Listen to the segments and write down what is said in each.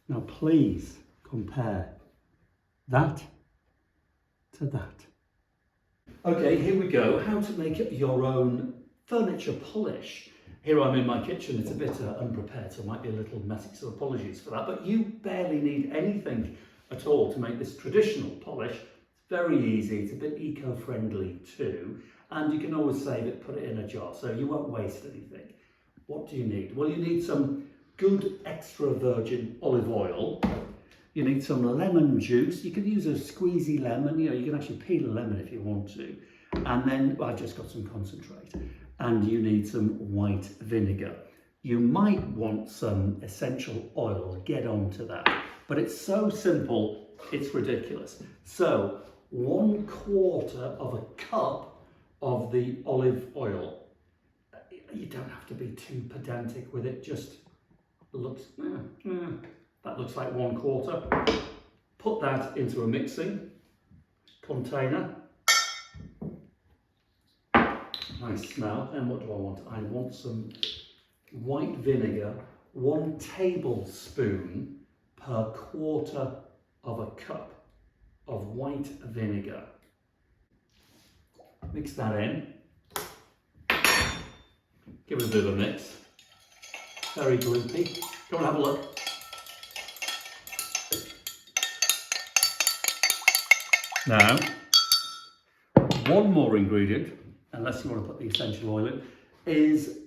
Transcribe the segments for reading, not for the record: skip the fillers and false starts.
Now please compare that to that. Okay, here we go. How to make your own furniture polish. Here I'm in my kitchen. It's a bit unprepared, so it might be a little messy, so apologies for that. But you barely need anything at all to make this traditional polish. It's very easy. It's a bit eco-friendly too. And you can always save it, put it in a jar, so you won't waste anything. What do you need? Well, you need some good extra virgin olive oil. You need some lemon juice. You could use a squeezy lemon. You know, you can actually peel a lemon if you want to. And then I've just got some concentrate. And you need some white vinegar. You might want some essential oil. Get onto that. But it's so simple, it's ridiculous. So 1/4 of a cup of the olive oil. You don't have to be too pedantic with it. Just looks. That looks like 1/4. Put that into a mixing container. Nice smell. And what do I want? I want some white vinegar, 1 tablespoon per 1/4 of a cup of white vinegar. Mix that in. Give it a bit of a mix. Very gloopy. Go and have a look. Now, one more ingredient, unless you want to put the essential oil in, is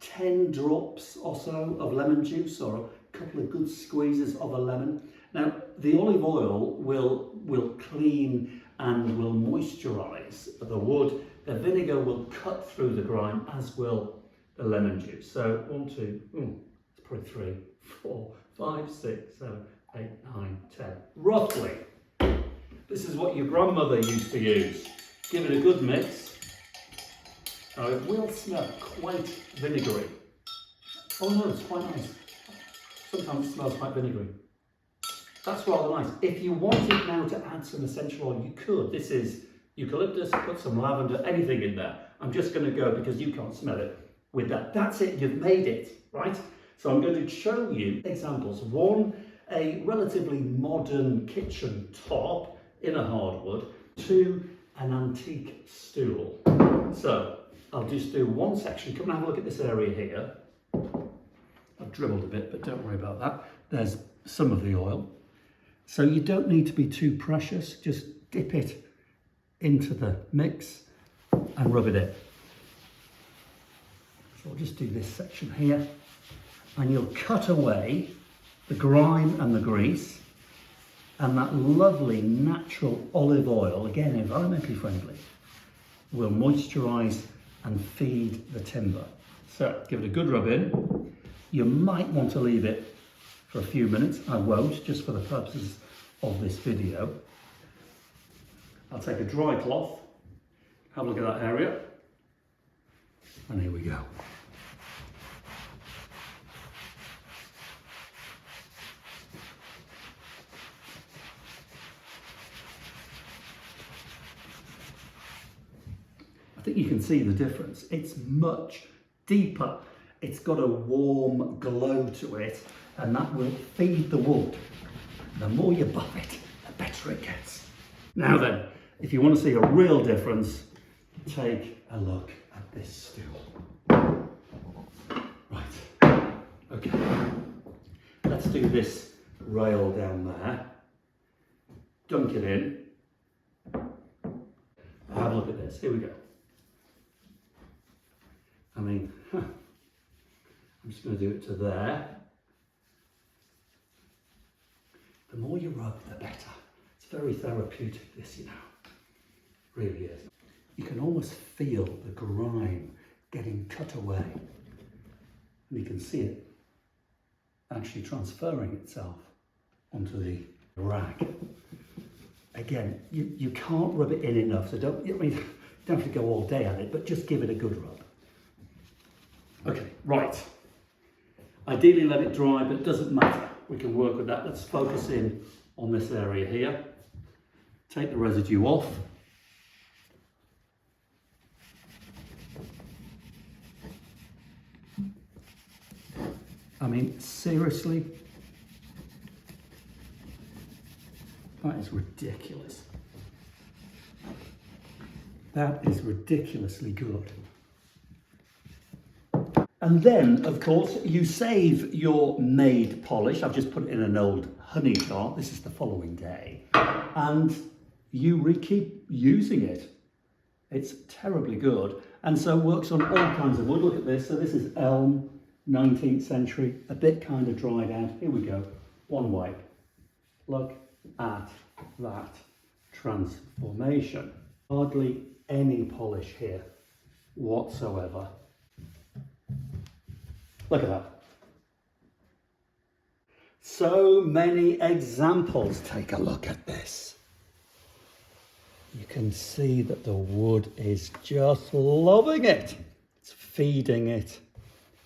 10 drops or so of lemon juice, or a couple of good squeezes of a lemon. Now, the olive oil will clean and will moisturize the wood. The vinegar will cut through the grime, as will the lemon juice. So 1, 2, it's probably 3, 4, 5, 6, 7, 8, 9, 10, roughly. This is what your grandmother used to use. Give it a good mix. Now it will smell quite vinegary. Oh no, it's quite nice. Sometimes it smells quite vinegary. That's rather nice. If you wanted now to add some essential oil, you could. This is eucalyptus, put some lavender, anything in there. I'm just going to go, because you can't smell it, with that. That's it, you've made it, right? So I'm going to show you examples. 1, a relatively modern kitchen top in a hardwood. 2, an antique stool. So I'll just do one section. Come and have a look at this area here. I've dribbled a bit, but don't worry about that. There's some of the oil. So you don't need to be too precious. Just dip it into the mix and rub it in. So I'll just do this section here, and you'll cut away the grime and the grease, and that lovely natural olive oil, again environmentally friendly, will moisturize and feed the timber. So give it a good rub in. You might want to leave it for a few minutes. I won't, just for the purposes of this video. I'll take a dry cloth, have a look at that area, and here we go. I think you can see the difference. It's much deeper. It's got a warm glow to it, and that will feed the wood. The more you buff it, the better it gets. Now then, if you want to see a real difference, take a look at this stool. Right, okay. Let's do this rail down there. Dunk it in. Have a look at this, here we go. I mean, I'm just going to do it to there. The more you rub, the better. It's very therapeutic, this, you know. Really is. You can almost feel the grime getting cut away. And you can see it actually transferring itself onto the rag. Again, you can't rub it in enough, so don't have to go all day at it, but just give it a good rub. Okay, right. Ideally let it dry, but it doesn't matter. We can work with that. Let's focus in on this area here. Take the residue off. I mean, seriously, That is ridiculous. That is ridiculously good. And then, of course, you save your made polish. I've just put it in an old honey jar. This is the following day. And you keep using it. It's terribly good. And so works on all kinds of wood. Look at this. So this is elm, 19th century, a bit kind of dried out. Here we go. One wipe. Look at that transformation. Hardly any polish here whatsoever. Look at that. So many examples. Take a look at this. You can see that the wood is just loving it. It's feeding it.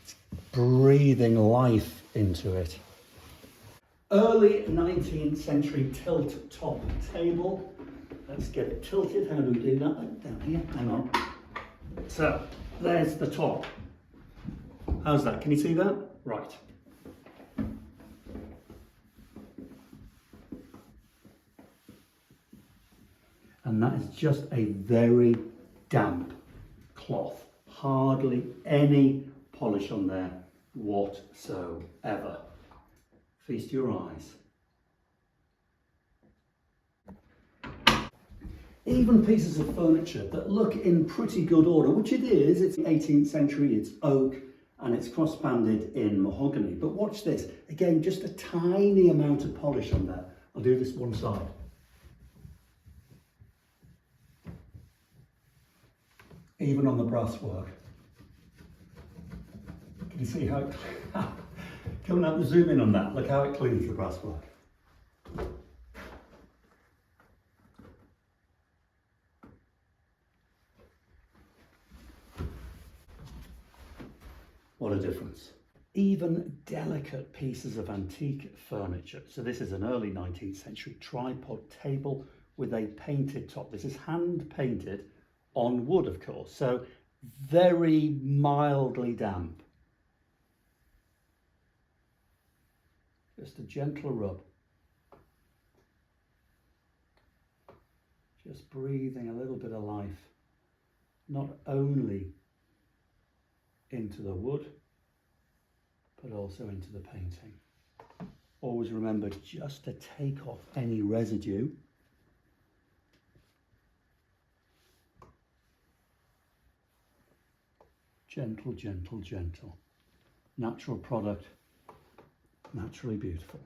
It's breathing life into it. Early 19th century tilt top table. Let's get it tilted. How do we do that? Down here. Hang on. So there's the top. How's that? Can you see that? Right. And that is just a very damp cloth. Hardly any polish on there whatsoever. Feast your eyes. Even pieces of furniture that look in pretty good order, which it is, it's 18th century, it's oak, and it's cross-banded in mahogany. But watch this, again, just a tiny amount of polish on there. I'll do this one side. Even on the brasswork. Can you see how it, come out and zoom in on that, look how it cleans the brasswork. What a difference. Even delicate pieces of antique furniture. So this is an early 19th century tripod table with a painted top. This is hand painted on wood, of course, so very mildly damp. Just a gentle rub. Just breathing a little bit of life, not only into the wood, but also into the painting. Always remember just to take off any residue. Gentle, gentle, gentle. Natural product, naturally beautiful.